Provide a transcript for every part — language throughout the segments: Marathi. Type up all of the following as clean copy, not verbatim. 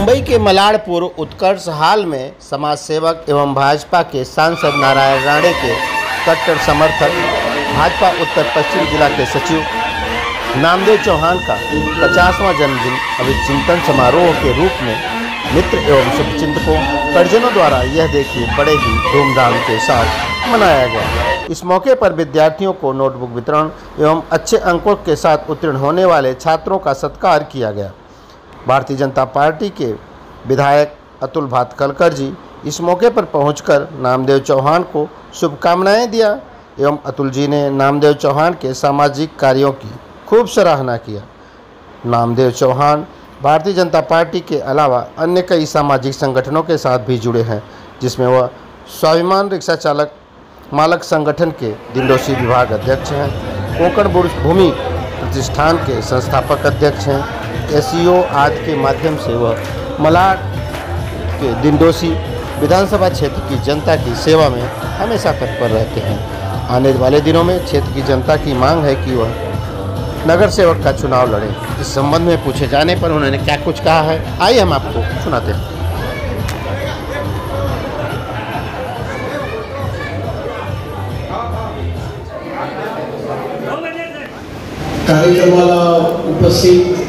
मुंबई के मलाडपुर उत्कर्ष हाल में समाज सेवक एवं भाजपा के सांसद नारायण राणे के कट्टर समर्थक भाजपा उत्तर पश्चिम जिला के सचिव नामदेव चौहान का 50वां जन्मदिन अभिचिंतन समारोह के रूप में मित्र एवं शुभचिंतकों परिजनों द्वारा यह देखिए बड़े ही धूमधाम के साथ मनाया गया। इस मौके पर विद्यार्थियों को नोटबुक वितरण एवं अच्छे अंकों के साथ उत्तीर्ण होने वाले छात्रों का सत्कार किया गया। भारतीय जनता पार्टी के विधायक अतुल भातखलकर जी इस मौके पर पहुंचकर नामदेव चौहान को शुभकामनाएं दिया एवं अतुल जी ने नामदेव चौहान के सामाजिक कार्यों की खूब सराहना किया। नामदेव चौहान भारतीय जनता पार्टी के अलावा अन्य कई सामाजिक संगठनों के साथ भी जुड़े हैं, जिसमें वह स्वाभिमान रिक्शा चालक मालक संगठन के दिंडोशी विभाग अध्यक्ष हैं, कोंकण भूमि प्रतिष्ठान के संस्थापक अध्यक्ष हैं। SEO आदि के माध्यम से वह मलाड के दिंडोशी विधानसभा क्षेत्र की जनता की सेवा में हमेशा तत्पर रहते हैं। आने वाले दिनों में क्षेत्र की जनता की मांग है कि वह नगर सेवक का चुनाव लड़े। इस संबंध में पूछे जाने पर उन्होंने क्या कुछ कहा है, आइए हम आपको सुनाते हैं। कार्यक्रमाला उपस्थित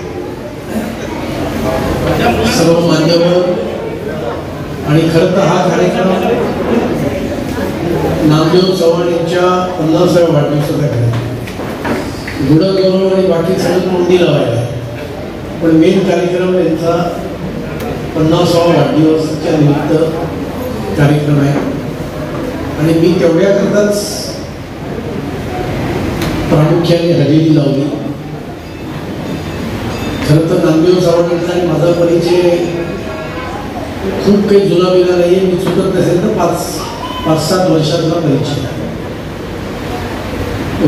सर्व मान्यवर आणि खरं तर हा कार्यक्रम नामदेव चव्हाण यांच्या 50व्या वाढदिवसाचा कार्यक्रम गुढगौरव आणि बाकी सगळं तोंडी लावायला, पण मेन कार्यक्रम यांचा 50वा वाढदिवसाच्या निमित्त कार्यक्रम आहे आणि मी तेवढ्याकरताच प्रामुख्याने हजेरी लावली। खरं तर नामदेव चव्हाण यांचा आणि माझा परिचय खूप काही जुना बिना नाही आहे। मी चुकत नसेल तर 5-7 वर्षांचा परिचय आहे।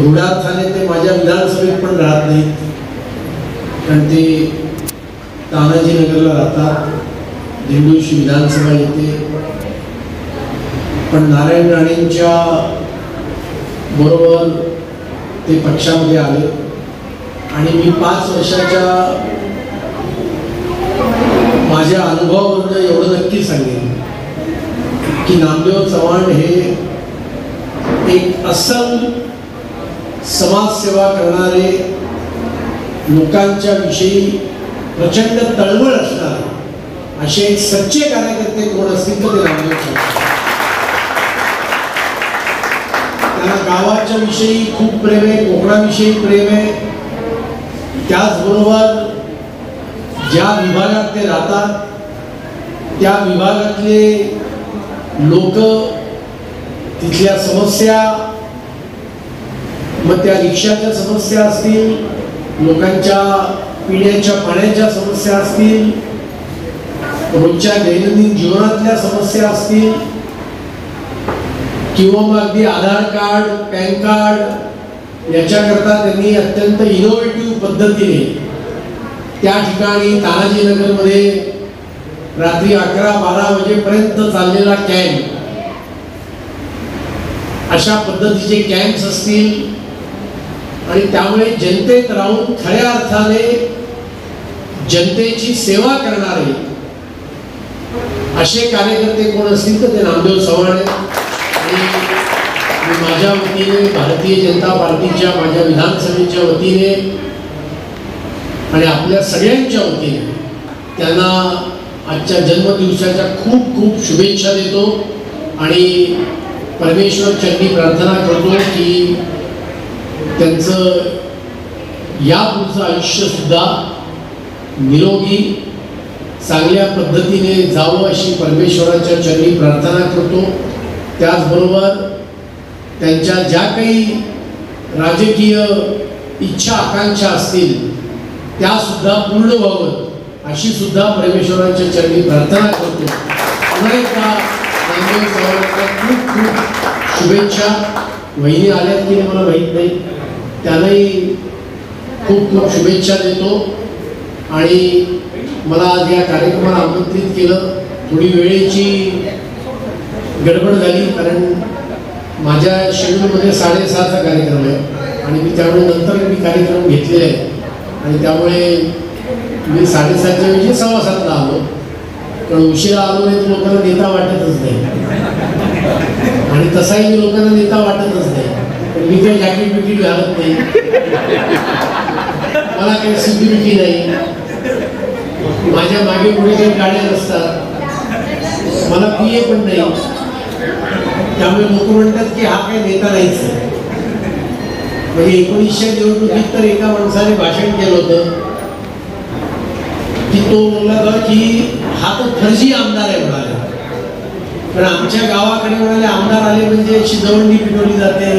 रूढार्थाने ते माझ्या विधानसभेत पण राहत नाहीत, कारण ते तानाजी नगरला राहतात, दिंडोशी विधानसभा येते। पण नारायण राणेंच्या बरोबर ते पक्षामध्ये आले आणि मी 5 वर्षाच्या माझ्या अनुभवावरून एवढं नक्की सांगेन की नामदेव चव्हाण हे एक अस्सल समाजसेवा करणारे, लोकांच्या विषयी प्रचंड तळमळ असणारे असे एक सच्चे कार्यकर्ते कोण असतील तर ते नामदेव चव्हाण। त्यांना गावाच्या विषयी खूप प्रेम आहे, कोकणाविषयी प्रेम आहे। त्याचबरोबर ज्या विभागात ते राहतात त्या विभागातले लोक, तिथल्या समस्या, मग त्या रिक्षाच्या समस्या असतील, लोकांच्या पिण्याच्या पाण्याच्या समस्या असतील, रोजच्या दैनंदिन जीवनातल्या समस्या असतील, किंवा मग अगदी आधार कार्ड, पॅन कार्ड याच्याकरता त्यांनी अत्यंत इनोव्हेटिव्ह पद्धतीने त्या ठिकाणी तानाजी नगरमध्ये रात्री 11-12 वाजेपर्यंत चाललेला कॅम्प, अशा पद्धतीचे कॅम्प्स असतील आणि त्यामुळे जनतेत राहून खऱ्या अर्थाने जनतेची सेवा करणारे असे कार्यकर्ते कोण असतील तर ते नामदेव चव्हाण आहेत। मी माझ्या वतीने, भारतीय जनता पार्टीच्या माझ्या विधानसभेच्या वतीने आणि आपल्या सगळ्यांच्या वतीने त्यांना आजच्या जन्मदिवसाच्या खूप खूप शुभेच्छा देतो आणि परमेश्वर चरणी प्रार्थना करतो की त्यांचं यापुढचं आयुष्य सुद्धा निरोगी चांगल्या पद्धतीने जावं अशी परमेश्वराच्या चरणी प्रार्थना करतो। त्याचबरोबर त्यांच्या ज्या काही राजकीय इच्छा आकांक्षा असतील त्या सुद्धा पूर्ण व्हावं अशी सुद्धा परमेश्वराच्या चरणी प्रार्थना करतो। पुन्हा एकदा नामदेव चव्हाणांना खूप खूप शुभेच्छा। वहिनी आल्यात की मला माहीत नाही, त्यांनाही खूप खूप शुभेच्छा देतो आणि मला आज या कार्यक्रमाला आमंत्रित केलं। थोडी वेळेची गडबड झाली, कारण माझ्या शेड्यूलमध्ये 7:30चा कार्यक्रम आहे आणि मी त्यामुळे नंतर मी कार्यक्रम घेतलेले आहे आणि त्यामुळे मी 7:30च्या ऐवजी 7:15ला आलो पण उशिरा आलो नाही तर लोकांना नेता वाटतच नाही, आणि तसाही मी लोकांना नेता वाटतच नाही. पण मी काही जॅकेट बिकेट घालत नाही, मला काही सिक्युरिटी नाही, माझ्या मागे पुढे काही गाड्या नसतात, मला PA पण नाही. त्यामुळे लोक म्हणतात की हा काही नेता नाहीच. म्हणजे 1900 निवडणुकीत तर एका माणसाने भाषण केलं होतं की तो म्हणला की हा तो फर्जी आमदार आहे म्हणाले. पण आमच्या गावाकडे म्हणाले आमदार आले म्हणजे अशी दवंडी पिटवली जाते,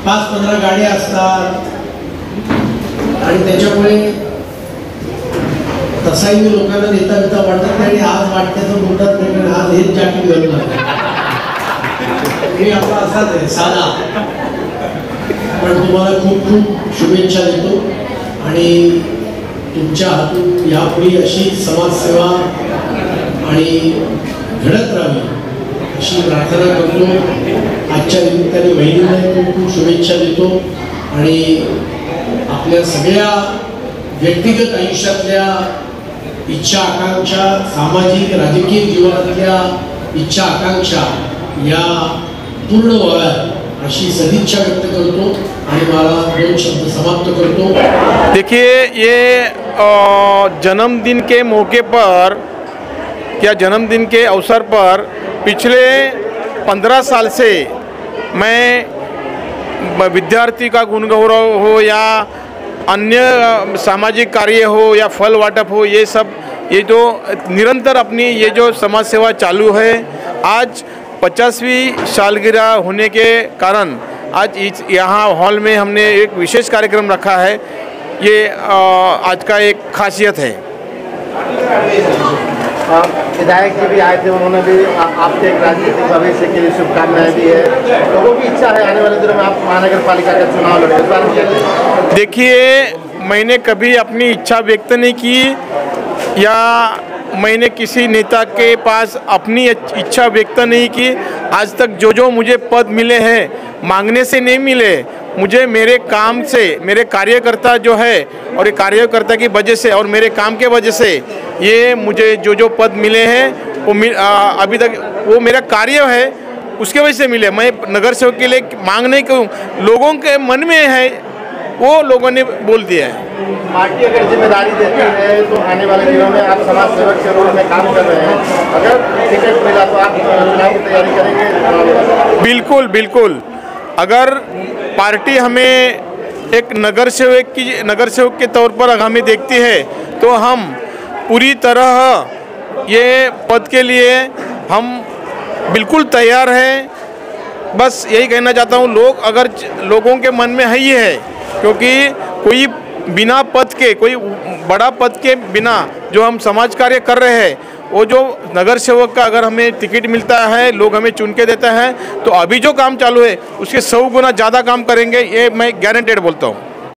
5-15 गाड्या असतात, आणि त्याच्यामुळे तसाही मी लोकांना नेता नेता वाटत नाही. आणि आज वाटण्याचं म्हणतात नाही, पण आज हेच जॅकेट घालून हे आपला असाच आहे साधा. पण तुम्हाला खूप खूप शुभेच्छा देतो, आणि तुमच्या हातून यापुढे अशी समाजसेवा आणि घडत राहावी अशी प्रार्थना करतो. आजच्या निमित्ताने बहिणींना खूप खूप शुभेच्छा देतो, आणि आपल्या सगळ्या व्यक्तिगत आयुष्यातल्या इच्छा आकांक्षा, सामाजिक राजकीय जीवनातल्या इच्छा आकांक्षा या पूर्ण व्हाव्यात अशी सदिच्छा व्यक्त करतो, आणि मला 2 शब्द समाप्त करतो. देखिए, ये जन्मदिन के मौके पर या जन्मदिन के अवसर पर पिछले 15 साल से मैं विद्यार्थी का गुणगौरव हो या अन्य सामाजिक कार्य हो या फल वाटप हो, ये सब ये जो निरंतर अपनी ये जो समाज सेवा चालू है, आज 50वीं सालगिरह होने के कारण आज यहाँ हॉल में हमने एक विशेष कार्यक्रम रखा है. ये आज का एक खासियत है. विधायक जी भी आए थे, उन्होंने भी आपके एक राजनीतिक भविष्य के लिए शुभकामनाएं दी है. लोगों की इच्छा है आने वाले दिनों में आप महानगर पालिका का चुनाव लड़े, इस बार क्या करें? देखिए, मैंने कभी अपनी इच्छा व्यक्त नहीं की, या मैंने किसी नेता के पास अपनी इच्छा व्यक्त नहीं की. आज तक जो मुझे पद मिले हैं मांगने से नहीं मिले, मुझे मेरे काम से, मेरे कार्यकर्ता जो है और ये कार्यकर्ता की वजह से और मेरे काम के वजह से ये मुझे जो पद मिले हैं वो अभी तक वो मेरा कार्य है उसके वजह से मिले. मैं नगर सेवक के लिए मांग नहीं करूँ, लोगों के मन में है वो लोगों ने बोल दिया है. पार्टी अगर जिम्मेदारी देती है तो आने वाले दिनों में आप समाज सेवक के रूप में काम कर रहे हैं, अगर टिकट मिला तो आप चुनाव की तैयारी करेंगे? बिल्कुल बिल्कुल. अगर पार्टी हमें एक नगर सेवक के तौर पर हमें देखती है तो हम पूरी तरह ये पद के लिए हम बिल्कुल तैयार हैं. बस यही कहना चाहता हूँ, लोगों के मन में है ही है, क्योंकि कोई बिना पद के, कोई बड़ा पद के बिना जो हम समाज कार्य कर रहे हैं, वो जो नगर सेवक का अगर हमें टिकट मिलता है, लोग हमें चुन के देते हैं, तो अभी जो काम चालू है उसके 100 गुना ज़्यादा काम करेंगे, ये मैं गारंटेड बोलता हूँ.